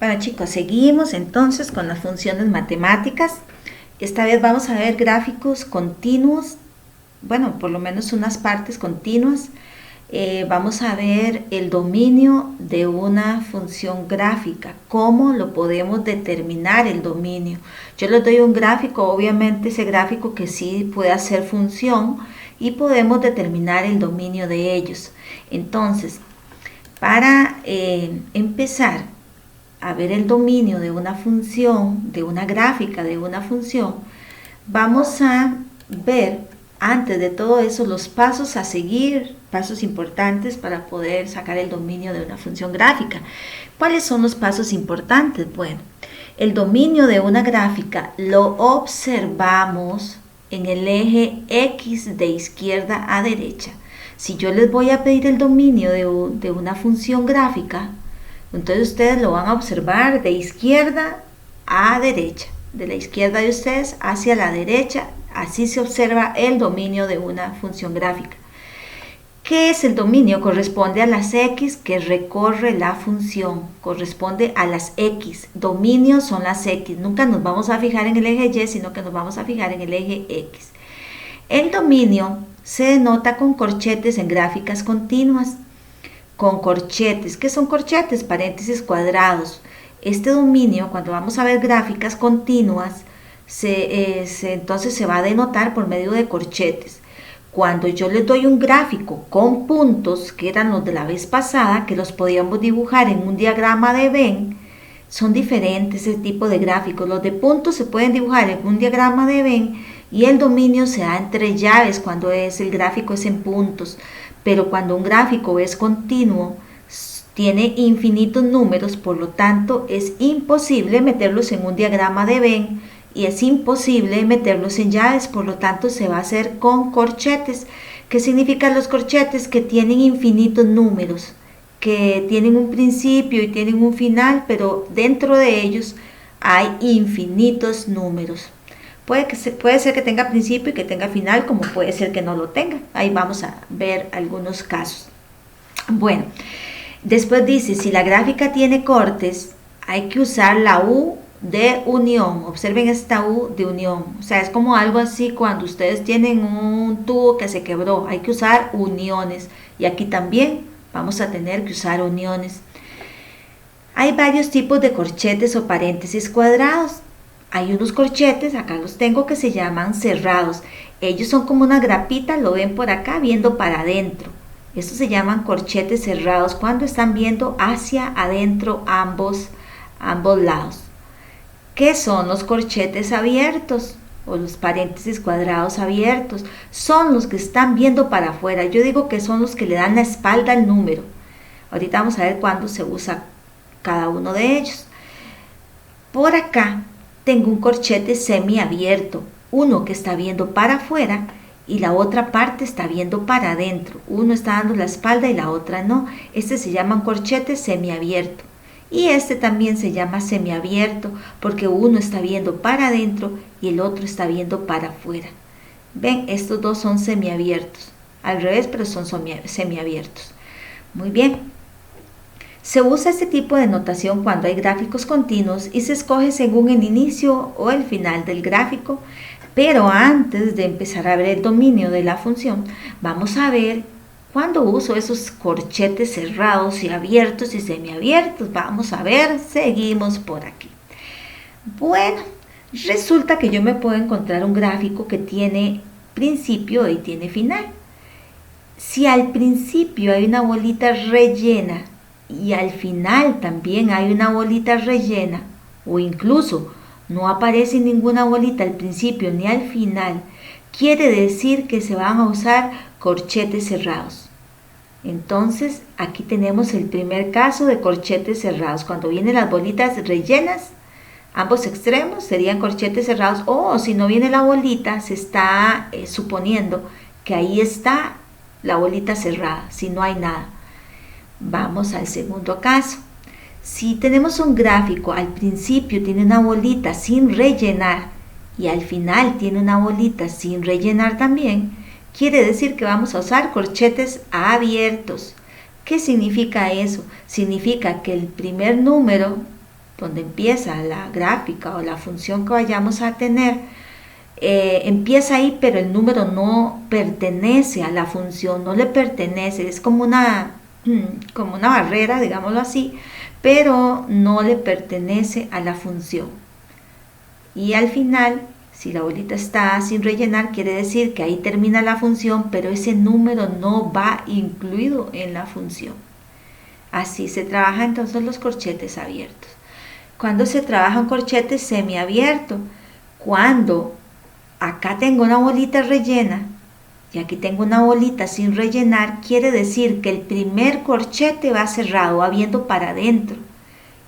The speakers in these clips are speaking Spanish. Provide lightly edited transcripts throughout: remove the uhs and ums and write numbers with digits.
Bueno chicos, seguimos entonces con las funciones matemáticas. Esta vez vamos a ver gráficos continuos, bueno, por lo menos unas partes continuas. Vamos a ver el dominio de una función gráfica, cómo lo podemos determinar el dominio. Yo les doy un gráfico, obviamente ese gráfico que sí puede hacer función y podemos determinar el dominio de ellos. Entonces, para empezar a ver el dominio de una función, de una gráfica de una función, vamos a ver antes de todo eso los pasos a seguir, pasos importantes para poder sacar el dominio de una función gráfica. ¿Cuáles son los pasos importantes? Bueno, el dominio de una gráfica lo observamos en el eje X de izquierda a derecha. Si yo les voy a pedir el dominio de una función gráfica, entonces ustedes lo van a observar de izquierda a derecha, de la izquierda de ustedes hacia la derecha, así se observa el dominio de una función gráfica. ¿Qué es el dominio? Corresponde a las X que recorre la función, corresponde a las X. Dominio son las X, nunca nos vamos a fijar en el eje Y, sino que nos vamos a fijar en el eje X. El dominio se denota con corchetes en gráficas continuas. Con corchetes. ¿Qué son corchetes? Paréntesis cuadrados. Este dominio, cuando vamos a ver gráficas continuas, entonces se va a denotar por medio de corchetes. Cuando yo les doy un gráfico con puntos, que eran los de la vez pasada, que los podíamos dibujar en un diagrama de Venn, son diferentes ese tipo de gráficos. Los de puntos se pueden dibujar en un diagrama de Venn y el dominio se da entre llaves cuando el gráfico es en puntos. Pero cuando un gráfico es continuo, tiene infinitos números, por lo tanto es imposible meterlos en un diagrama de Venn y es imposible meterlos en llaves, por lo tanto se va a hacer con corchetes. ¿Qué significan los corchetes? Que tienen infinitos números, que tienen un principio y tienen un final, pero dentro de ellos hay infinitos números. Puede ser que tenga principio y que tenga final, como puede ser que no lo tenga. Ahí vamos a ver algunos casos. Bueno, después dice, si la gráfica tiene cortes, hay que usar la U de unión. Observen esta U de unión. O sea, es como algo así cuando ustedes tienen un tubo que se quebró. Hay que usar uniones. Y aquí también vamos a tener que usar uniones. Hay varios tipos de corchetes o paréntesis cuadrados. Hay unos corchetes, acá los tengo, que se llaman cerrados. Ellos son como una grapita, lo ven por acá, viendo para adentro. Estos se llaman corchetes cerrados cuando están viendo hacia adentro ambos lados. ¿Qué son los corchetes abiertos o los paréntesis cuadrados abiertos? Son los que están viendo para afuera. Yo digo que son los que le dan la espalda al número. Ahorita vamos a ver cuándo se usa cada uno de ellos. Por acá tengo un corchete semiabierto, uno que está viendo para afuera y la otra parte está viendo para adentro. Uno está dando la espalda y la otra no. Este se llama un corchete semiabierto. Y este también se llama semiabierto porque uno está viendo para adentro y el otro está viendo para afuera. Ven, estos dos son semiabiertos. Al revés, pero son semiabiertos. Muy bien. Se usa este tipo de notación cuando hay gráficos continuos y se escoge según el inicio o el final del gráfico, pero antes de empezar a ver el dominio de la función, vamos a ver cuándo uso esos corchetes cerrados y abiertos y semiabiertos. Vamos a ver, seguimos por aquí. Bueno, resulta que yo me puedo encontrar un gráfico que tiene principio y tiene final. Si al principio hay una bolita rellena, y al final también hay una bolita rellena, o incluso no aparece ninguna bolita al principio ni al final, quiere decir que se van a usar corchetes cerrados. Entonces aquí tenemos el primer caso de corchetes cerrados. Cuando vienen las bolitas rellenas, ambos extremos serían corchetes cerrados, o si no viene la bolita, se está suponiendo que ahí está la bolita cerrada, si no hay nada. Vamos al segundo caso. Si tenemos un gráfico, al principio tiene una bolita sin rellenar y al final tiene una bolita sin rellenar también, quiere decir que vamos a usar corchetes abiertos. ¿Qué significa eso? Significa que el primer número donde empieza la gráfica o la función que vayamos a tener, empieza ahí, pero el número no pertenece a la función, no le pertenece, es como una barrera, digámoslo así, pero no le pertenece a la función. Y al final, si la bolita está sin rellenar, quiere decir que ahí termina la función, pero ese número no va incluido en la función. Así se trabaja entonces los corchetes abiertos. Cuando se trabaja un corchete semiabierto, cuando acá tengo una bolita rellena y aquí tengo una bolita sin rellenar, quiere decir que el primer corchete va cerrado, va viendo para adentro,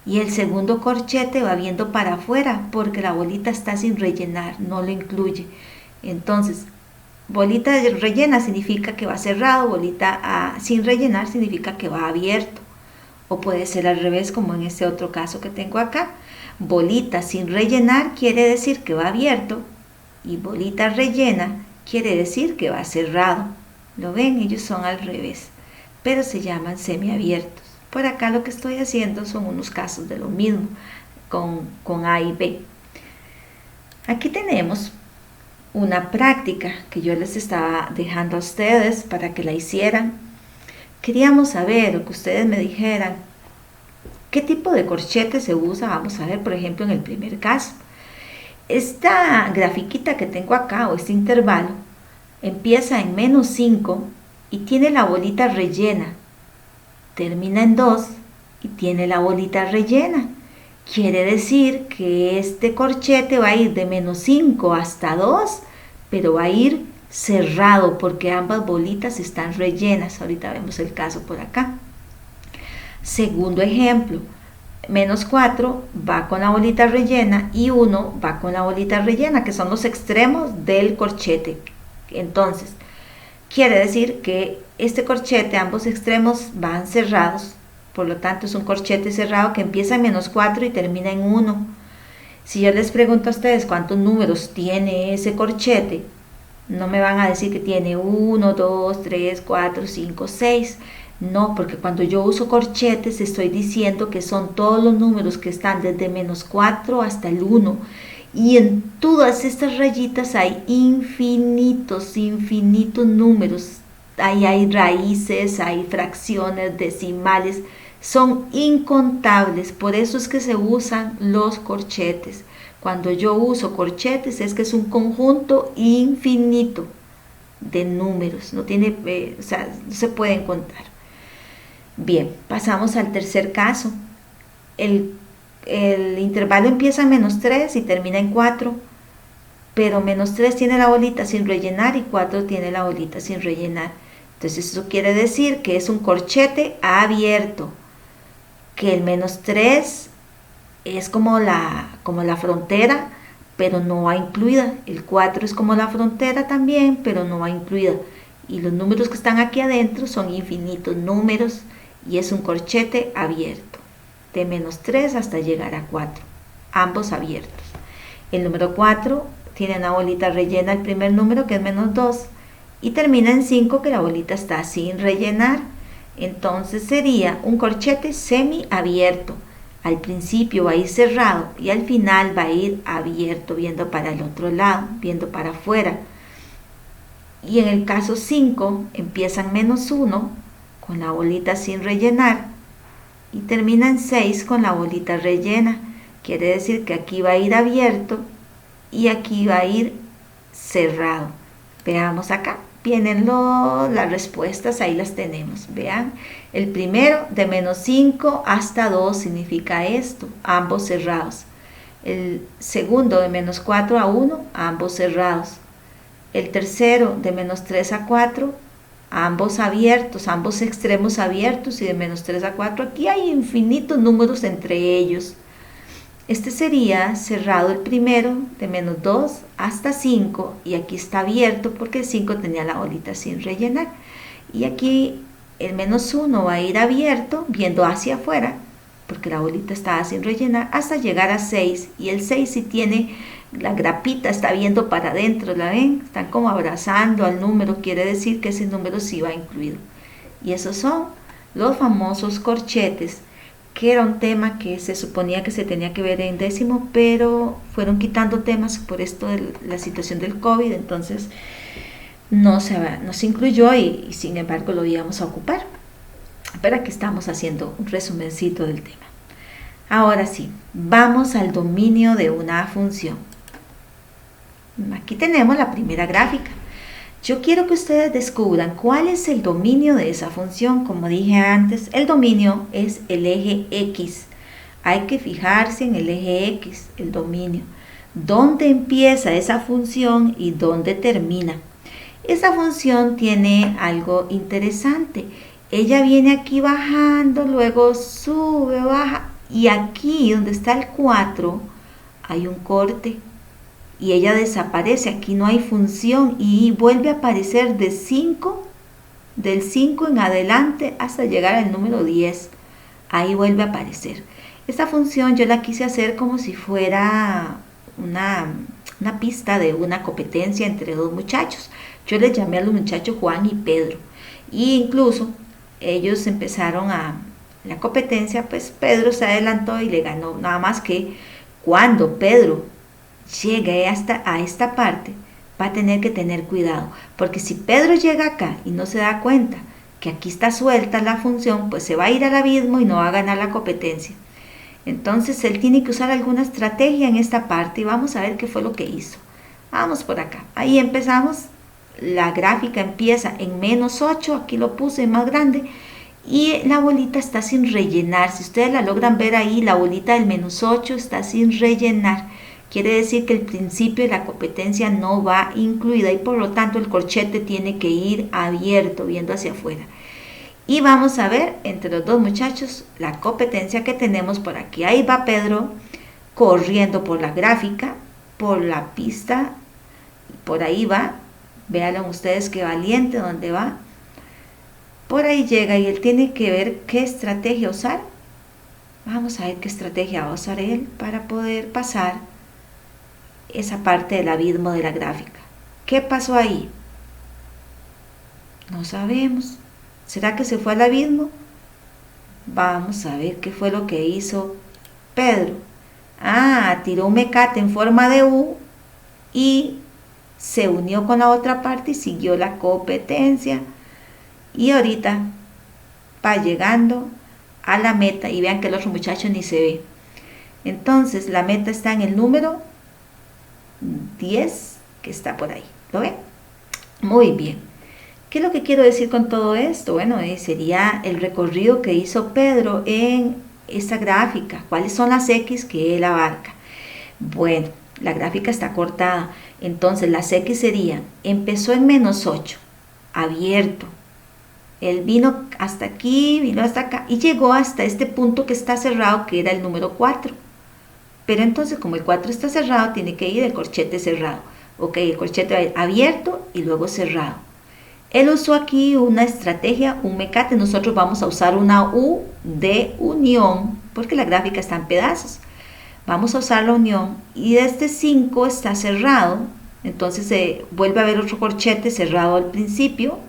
y el segundo corchete va viendo para afuera, porque la bolita está sin rellenar, no lo incluye. Entonces, bolita rellena significa que va cerrado, bolita sin rellenar significa que va abierto. O puede ser al revés, como en este otro caso que tengo acá. Bolita sin rellenar quiere decir que va abierto, y bolita rellena quiere decir que va cerrado. ¿Lo ven? Ellos son al revés, pero se llaman semiabiertos. Por acá lo que estoy haciendo son unos casos de lo mismo con A y B. Aquí tenemos una práctica que yo les estaba dejando a ustedes para que la hicieran. Queríamos saber, o que ustedes me dijeran, ¿qué tipo de corchete se usa? Vamos a ver, por ejemplo, en el primer caso. Esta grafiquita que tengo acá, o este intervalo, empieza en -5 y tiene la bolita rellena. Termina en 2 y tiene la bolita rellena. Quiere decir que este corchete va a ir de -5 hasta 2, pero va a ir cerrado porque ambas bolitas están rellenas. Ahorita vemos el caso por acá. Segundo ejemplo, -4 va con la bolita rellena y 1 va con la bolita rellena, que son los extremos del corchete. Entonces, quiere decir que este corchete, ambos extremos van cerrados, por lo tanto es un corchete cerrado que empieza en -4 y termina en 1. Si yo les pregunto a ustedes cuántos números tiene ese corchete, no me van a decir que tiene 1, 2, 3, 4, 5, 6. No, porque cuando yo uso corchetes estoy diciendo que son todos los números que están desde -4 hasta el 1. Y en todas estas rayitas hay infinitos números. Ahí hay raíces, hay fracciones, decimales, son incontables. Por eso es que se usan los corchetes. Cuando yo uso corchetes es que es un conjunto infinito de números, no se pueden contar. Bien, pasamos al tercer caso. El intervalo empieza en -3 y termina en 4, pero -3 tiene la bolita sin rellenar y 4 tiene la bolita sin rellenar. Entonces eso quiere decir que es un corchete abierto, que el -3 es como la frontera, pero no va incluida. El 4 es como la frontera también, pero no va incluida. Y los números que están aquí adentro son infinitos números y es un corchete abierto, de -3 hasta llegar a 4, ambos abiertos. El número 4 tiene una bolita rellena, el primer número, que es -2, y termina en 5, que la bolita está sin rellenar. Entonces sería un corchete semiabierto. Al principio va a ir cerrado y al final va a ir abierto, viendo para el otro lado, viendo para afuera. Y en el caso 5 empiezan -1 con la bolita sin rellenar y termina en 6 con la bolita rellena. Quiere decir que aquí va a ir abierto y aquí va a ir cerrado. Veamos acá, vienen las respuestas, ahí las tenemos. Vean, el primero de -5 hasta 2 significa esto, ambos cerrados. El segundo de -4 a 1, ambos cerrados. El tercero de -3 a 4, ambos abiertos, ambos extremos abiertos, y de -3 a 4 aquí hay infinitos números entre ellos. Este sería cerrado el primero, de -2 hasta 5, y aquí está abierto porque el 5 tenía la bolita sin rellenar. Y aquí el -1 va a ir abierto, viendo hacia afuera, porque la bolita estaba sin rellenar, hasta llegar a 6. Y el 6 sí tiene la grapita, está viendo para adentro, ¿la ven? Están como abrazando al número, quiere decir que ese número sí va incluido. Y esos son los famosos corchetes que era un tema que se suponía que se tenía que ver en décimo, pero fueron quitando temas por esto de la situación del COVID, entonces no se incluyó y sin embargo lo íbamos a ocupar. Pero aquí estamos haciendo un resumencito del tema. Ahora sí, vamos al dominio de una función. Aquí tenemos la primera gráfica. Yo quiero que ustedes descubran cuál es el dominio de esa función. Como dije antes, el dominio es el eje X. Hay que fijarse en el eje X, el dominio. ¿Dónde empieza esa función y dónde termina? Esa función tiene algo interesante. Ella viene aquí bajando, luego sube, baja, y aquí donde está el 4 hay un corte y ella desaparece. Aquí no hay función y vuelve a aparecer del 5 en adelante hasta llegar al número 10. Ahí vuelve a aparecer. Esta función yo la quise hacer como si fuera una pista de una competencia entre dos muchachos. Yo les llamé a los muchachos Juan y Pedro. Y incluso ellos empezaron la competencia, pues Pedro se adelantó y le ganó. Nada más que cuando Pedro llegue a esta parte, va a tener que tener cuidado. Porque si Pedro llega acá y no se da cuenta que aquí está suelta la función, pues se va a ir al abismo y no va a ganar la competencia. Entonces él tiene que usar alguna estrategia en esta parte y vamos a ver qué fue lo que hizo. Vamos por acá. Ahí empezamos. La gráfica empieza en -8, aquí lo puse más grande, y la bolita está sin rellenar. Si ustedes la logran ver ahí, la bolita del -8 está sin rellenar. Quiere decir que el principio de la competencia no va incluida y por lo tanto el corchete tiene que ir abierto, viendo hacia afuera. Y vamos a ver entre los dos muchachos la competencia que tenemos por aquí. Ahí va Pedro corriendo por la gráfica, por la pista, por ahí va. Véanlo ustedes qué valiente donde va. Por ahí llega y él tiene que ver qué estrategia usar. Vamos a ver qué estrategia va a usar él para poder pasar esa parte del abismo de la gráfica. ¿Qué pasó ahí? No sabemos. ¿Será que se fue al abismo? Vamos a ver qué fue lo que hizo Pedro. Tiró un mecate en forma de U y se unió con la otra parte y siguió la competencia. Y ahorita va llegando a la meta y vean que el otro muchacho ni se ve. Entonces la meta está en el número 10 que está por ahí. ¿Lo ven? Muy bien. ¿Qué es lo que quiero decir con todo esto? Bueno, sería el recorrido que hizo Pedro en esta gráfica. ¿Cuáles son las X que él abarca? Bueno, la gráfica está cortada. Entonces las X serían, empezó en -8, abierto. Él vino hasta aquí, vino hasta acá y llegó hasta este punto que está cerrado, que era el número 4. Pero entonces como el 4 está cerrado, tiene que ir el corchete cerrado. Ok, el corchete va a ir abierto y luego cerrado. Él usó aquí una estrategia, un mecate. Nosotros vamos a usar una U de unión, porque la gráfica está en pedazos. Vamos a usar la unión y este 5 está cerrado, entonces se vuelve a ver otro corchete cerrado al principio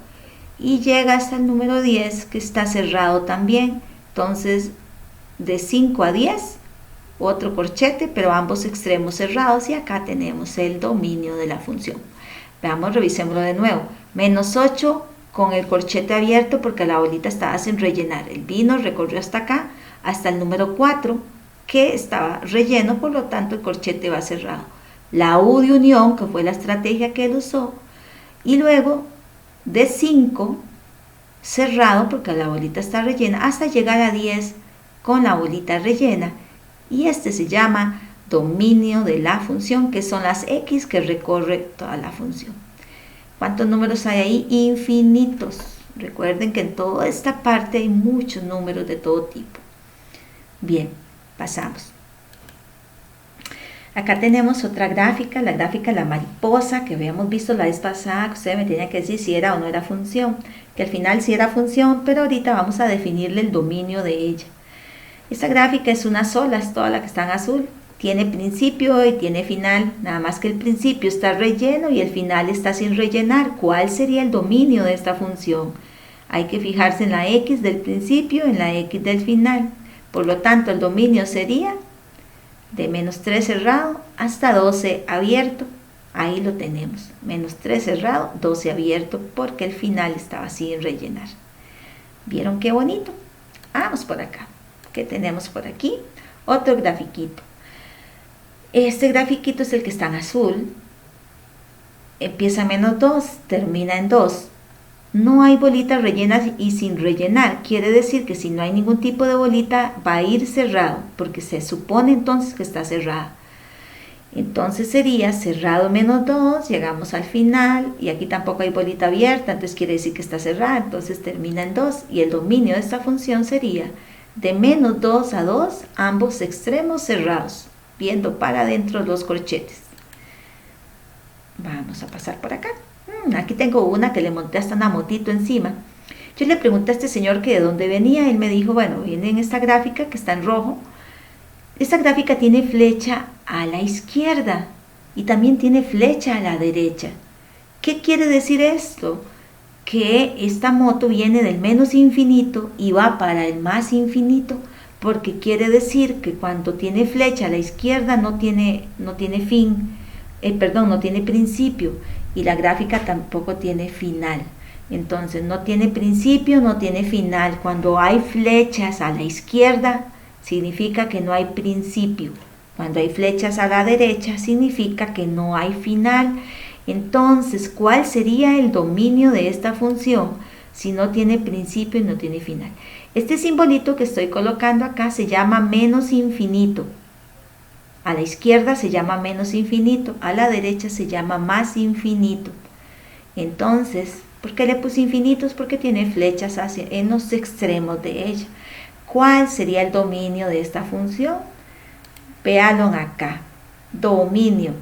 y llega hasta el número 10 que está cerrado también. Entonces de 5 a 10 otro corchete, pero ambos extremos cerrados, y acá tenemos el dominio de la función. Veamos, revisémoslo de nuevo. -8 con el corchete abierto porque la bolita estaba sin rellenar. El vino recorrió hasta acá, hasta el número 4 que estaba relleno, por lo tanto el corchete va cerrado. La U de unión, que fue la estrategia que él usó, y luego de 5 cerrado porque la bolita está rellena, hasta llegar a 10 con la bolita rellena, y este se llama dominio de la función, que son las X que recorre toda la función. ¿Cuántos números hay ahí? Infinitos. Recuerden que en toda esta parte hay muchos números de todo tipo. Bien, pasamos. Acá tenemos otra gráfica, la gráfica de la mariposa que habíamos visto la vez pasada, que ustedes me tenían que decir si era o no era función, que al final sí era función, pero ahorita vamos a definirle el dominio de ella. Esta gráfica es una sola, es toda la que está en azul. Tiene principio y tiene final, nada más que el principio está relleno y el final está sin rellenar. ¿Cuál sería el dominio de esta función? Hay que fijarse en la X del principio, en la X del final. Por lo tanto, el dominio sería de menos 3 cerrado hasta 12 abierto. Ahí lo tenemos, menos 3 cerrado, 12 abierto, porque el final estaba sin rellenar. ¿Vieron qué bonito? Vamos por acá. ¿Qué tenemos por aquí? Otro grafiquito. Este grafiquito es el que está en azul. Empieza en menos 2, termina en 2. No hay bolitas rellenas y sin rellenar. Quiere decir que si no hay ningún tipo de bolita, va a ir cerrado, porque se supone entonces que está cerrado. Entonces sería cerrado menos 2, llegamos al final y aquí tampoco hay bolita abierta, entonces quiere decir que está cerrada, entonces termina en 2 y el dominio de esta función sería de menos 2 a 2, ambos extremos cerrados, viendo para adentro los corchetes. Vamos a pasar por acá. Aquí tengo una que le monté hasta una motito encima. Yo le pregunté a este señor que de dónde venía, él me dijo, bueno, viene en esta gráfica que está en rojo. Esta gráfica tiene flecha a la izquierda y también tiene flecha a la derecha. ¿Qué quiere decir esto? Que esta moto viene del menos infinito y va para el más infinito, porque quiere decir que cuando tiene flecha a la izquierda no tiene fin, no tiene principio, y la gráfica tampoco tiene final. Entonces no tiene principio, no tiene final. Cuando hay flechas a la izquierda, significa que no hay principio. Cuando hay flechas a la derecha, significa que no hay final. Entonces, ¿cuál sería el dominio de esta función si no tiene principio y no tiene final? Este simbolito que estoy colocando acá se llama menos infinito. A la izquierda se llama menos infinito, a la derecha se llama más infinito. Entonces, ¿por qué le puse infinitos? Porque tiene flechas en los extremos de ella. ¿Cuál sería el dominio de esta función? Véanlo acá. Dominio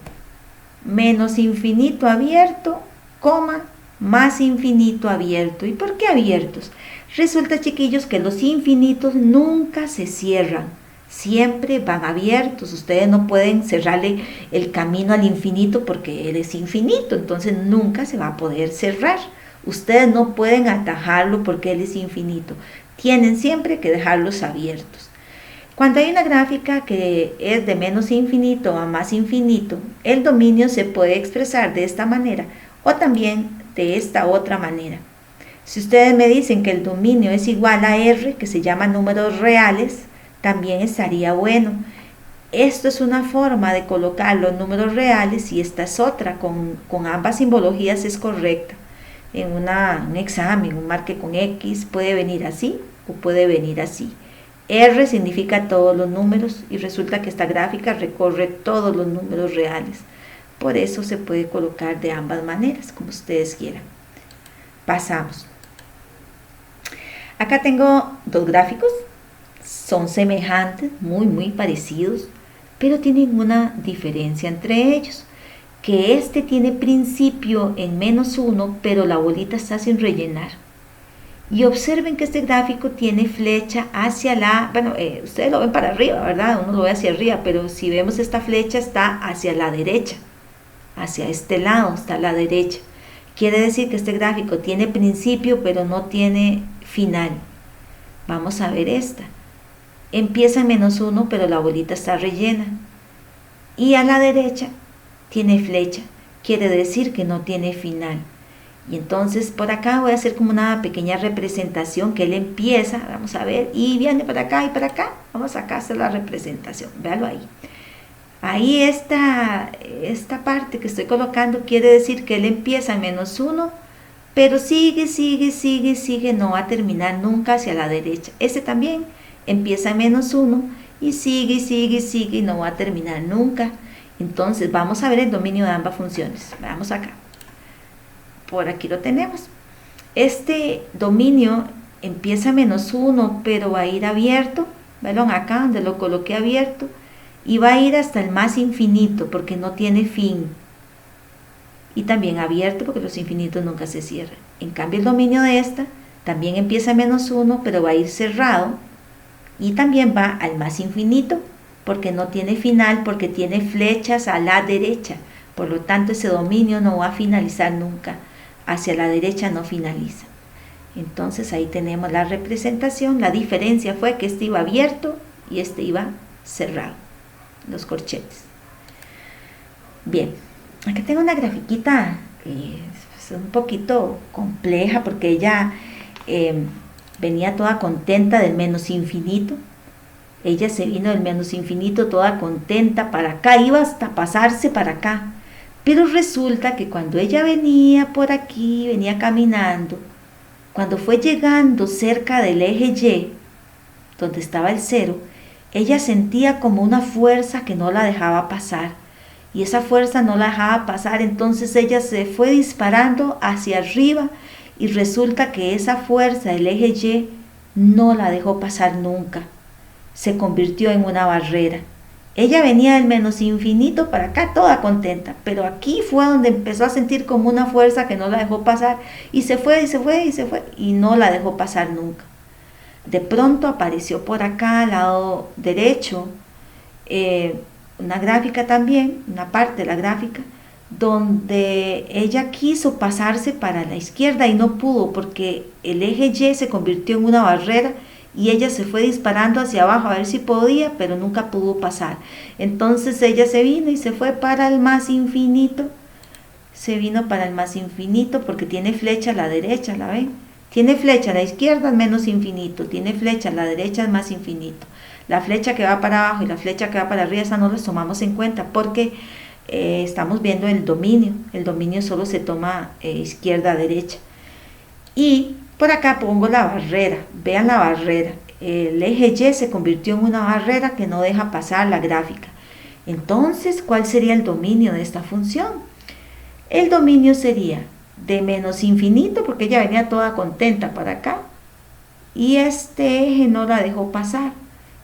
menos infinito abierto, coma, más infinito abierto. ¿Y por qué abiertos? Resulta, chiquillos, que los infinitos nunca se cierran. Siempre van abiertos. Ustedes no pueden cerrarle el camino al infinito porque él es infinito. Entonces nunca se va a poder cerrar. Ustedes no pueden atajarlo porque él es infinito. Tienen siempre que dejarlos abiertos. Cuando hay una gráfica que es de menos infinito a más infinito, el dominio se puede expresar de esta manera o también de esta otra manera. Si ustedes me dicen que el dominio es igual a R, que se llama números reales, también estaría bueno. Esto es una forma de colocar los números reales y esta es otra, con ambas simbologías es correcta. En un examen, un marque con X, puede venir así o puede venir así. R significa todos los números y resulta que esta gráfica recorre todos los números reales. Por eso se puede colocar de ambas maneras, como ustedes quieran. Pasamos. Acá tengo dos gráficos. Son semejantes, muy parecidos, pero tienen una diferencia entre ellos. Que este tiene principio en menos 1, pero la bolita está sin rellenar. Y observen que este gráfico tiene flecha hacia ustedes lo ven para arriba, ¿verdad? Uno lo ve hacia arriba, pero si vemos esta flecha está hacia la derecha, hacia este lado está la derecha. Quiere decir que este gráfico tiene principio, pero no tiene final. Vamos a ver esta. Empieza en menos 1, pero la bolita está rellena. Y a la derecha tiene flecha, quiere decir que no tiene final. Y entonces por acá voy a hacer como una pequeña representación que él empieza, vamos a ver, y viene para acá y para acá. Vamos acá a hacer la representación, véalo ahí. Ahí esta parte que estoy colocando quiere decir que él empieza en menos 1, pero sigue, no va a terminar nunca hacia la derecha. Este también empieza en menos 1 y sigue y no va a terminar nunca. Entonces vamos a ver el dominio de ambas funciones. Veamos acá. Por aquí lo tenemos. Este dominio empieza a menos 1, pero va a ir abierto. Vean acá donde lo coloqué abierto. Y va a ir hasta el más infinito porque no tiene fin. Y también abierto porque los infinitos nunca se cierran. En cambio el dominio de esta también empieza a menos 1, pero va a ir cerrado. Y también va al más infinito porque no tiene final, porque tiene flechas a la derecha. Por lo tanto ese dominio no va a finalizar nunca. Hacia la derecha no finaliza. Entonces ahí tenemos la representación. La diferencia fue que este iba abierto y este iba cerrado, los corchetes. Bien, aquí tengo una grafiquita es un poquito compleja porque ella venía toda contenta del menos infinito. Ella se vino del menos infinito toda contenta para acá, iba hasta pasarse para acá. Pero resulta que cuando ella venía por aquí, venía caminando, cuando fue llegando cerca del eje Y, donde estaba el 0, ella sentía como una fuerza que no la dejaba pasar. Y esa fuerza no la dejaba pasar, entonces ella se fue disparando hacia arriba y resulta que esa fuerza del eje Y no la dejó pasar nunca. Se convirtió en una barrera. Ella venía del menos infinito para acá toda contenta, pero aquí fue donde empezó a sentir como una fuerza que no la dejó pasar y se fue y se fue y se fue y no la dejó pasar nunca. De pronto apareció por acá al lado derecho una gráfica también, una parte de la gráfica, donde ella quiso pasarse para la izquierda y no pudo porque el eje Y se convirtió en una barrera y ella se fue disparando hacia abajo a ver si podía, pero nunca pudo pasar. Entonces ella se vino y se fue para el más infinito. Se vino para el más infinito porque tiene flecha a la derecha, ¿la ven? Tiene flecha a la izquierda al menos infinito, tiene flecha a la derecha al más infinito. La flecha que va para abajo y la flecha que va para arriba, esa no las tomamos en cuenta porque estamos viendo el dominio. El dominio solo se toma izquierda-derecha. Y por acá pongo la barrera, vean la barrera. El eje Y se convirtió en una barrera que no deja pasar la gráfica. Entonces, ¿cuál sería el dominio de esta función? El dominio sería de menos infinito, porque ella venía toda contenta para acá, y este eje no la dejó pasar.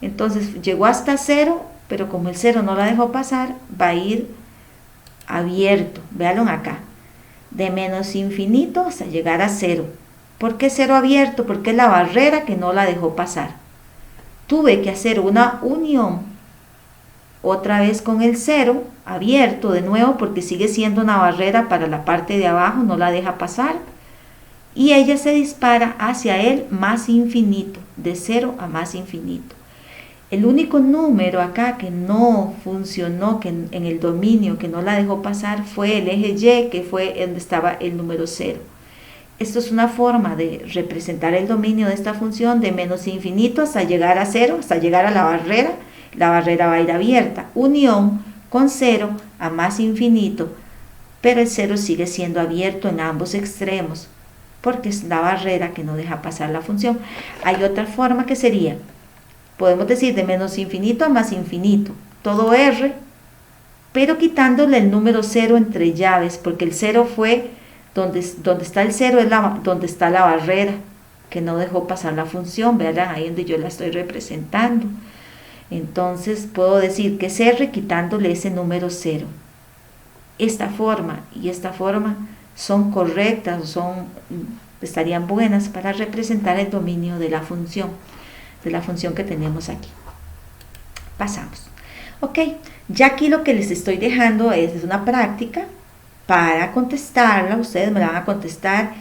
Entonces llegó hasta 0, pero como el 0 no la dejó pasar, va a ir abierto. Véanlo acá. De menos infinito hasta llegar a 0. ¿Por qué 0 abierto? Porque es la barrera que no la dejó pasar. Tuve que hacer una unión otra vez con el 0 abierto de nuevo porque sigue siendo una barrera para la parte de abajo, no la deja pasar. Y ella se dispara hacia el más infinito, de 0 a más infinito. El único número acá que no funcionó, que en el dominio, que no la dejó pasar, fue el eje Y, que fue donde estaba el número 0. Esto es una forma de representar el dominio de esta función de menos infinito hasta llegar a 0, hasta llegar a la barrera. La barrera va a ir abierta. Unión con 0 a más infinito, pero el 0 sigue siendo abierto en ambos extremos, porque es la barrera que no deja pasar la función. Hay otra forma que sería, podemos decir de menos infinito a más infinito, todo R, pero quitándole el número 0 entre llaves, porque el 0 fue donde está el 0, es donde está la barrera que no dejó pasar la función. Vean ahí donde yo la estoy representando. Entonces puedo decir que es R quitándole ese número 0. Esta forma y esta forma son correctas, estarían buenas para representar el dominio de la función que tenemos aquí. Pasamos. Ok, ya aquí lo que les estoy dejando es una práctica para contestarla. Ustedes me la van a contestar.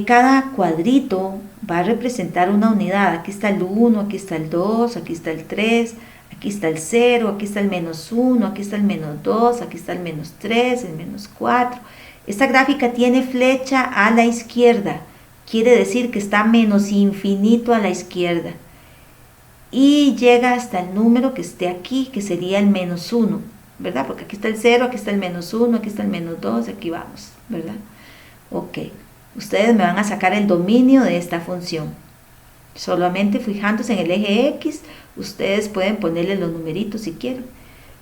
Cada cuadrito va a representar una unidad. Aquí está el 1, aquí está el 2, aquí está el 3, aquí está el 0, aquí está el menos 1, aquí está el menos 2, aquí está el menos 3, el menos 4. Esta gráfica tiene flecha a la izquierda, quiere decir que está menos infinito a la izquierda. Y llega hasta el número que esté aquí, que sería el menos 1, ¿verdad? Porque aquí está el 0, aquí está el menos 1, aquí está el menos 2, aquí vamos, ¿verdad? Ok. Ustedes me van a sacar el dominio de esta función. Solamente fijándose en el eje X, ustedes pueden ponerle los numeritos si quieren.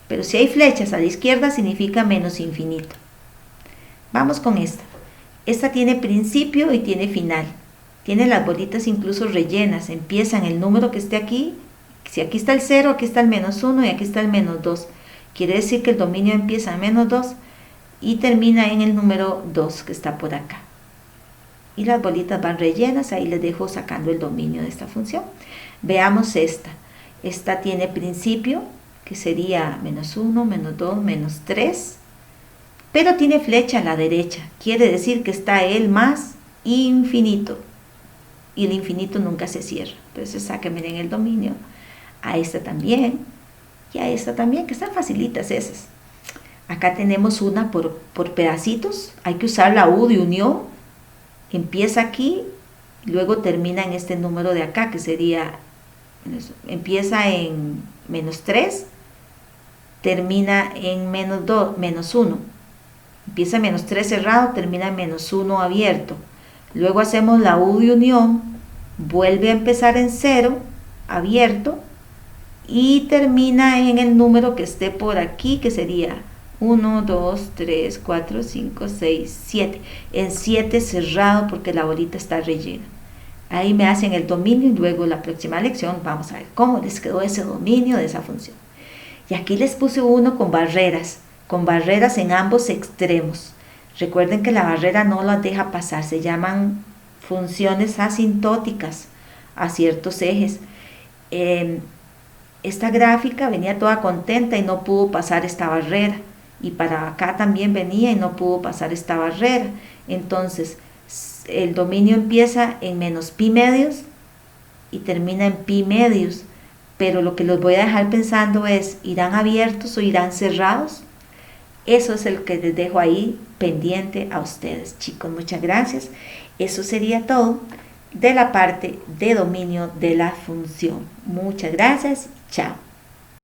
Pero si hay flechas a la izquierda, significa menos infinito. Vamos con esta. Esta tiene principio y tiene final. Tiene las bolitas incluso rellenas. Empieza en el número que esté aquí. Si aquí está el 0, aquí está el menos 1 y aquí está el menos 2. Quiere decir que el dominio empieza en menos 2 y termina en el número 2 que está por acá. Y las bolitas van rellenas, ahí les dejo sacando el dominio de esta función. Veamos esta. Esta tiene principio, que sería menos 1, menos 2, menos 3, pero tiene flecha a la derecha. Quiere decir que está el más infinito. y el infinito nunca se cierra. Entonces sáquenme en el dominio a esta también y a esta también, que están facilitas esas. Acá tenemos una por pedacitos, hay que usar la U de unión, empieza aquí, luego termina en este número de acá, que sería, empieza en -3, termina en -2, -1, empieza en -3 cerrado, termina en -1 abierto, luego hacemos la U de unión, vuelve a empezar en 0, abierto, y termina en el número que esté por aquí, que sería 1, 2, 3, 4, 5, 6, 7. En 7 cerrado porque la bolita está rellena. Ahí me hacen el dominio y luego la próxima lección vamos a ver cómo les quedó ese dominio de esa función. Y aquí les puse uno con barreras en ambos extremos. Recuerden que la barrera no las deja pasar, se llaman funciones asintóticas a ciertos ejes. Esta gráfica venía toda contenta y no pudo pasar esta barrera, y para acá también venía y no pudo pasar esta barrera. Entonces el dominio empieza en -pi-medios y termina en pi-medios, pero lo que los voy a dejar pensando es, ¿irán abiertos o irán cerrados? Eso es el que les dejo ahí pendiente a ustedes, chicos. Muchas gracias. Eso sería todo de la parte de dominio de la función. Muchas gracias. Chao.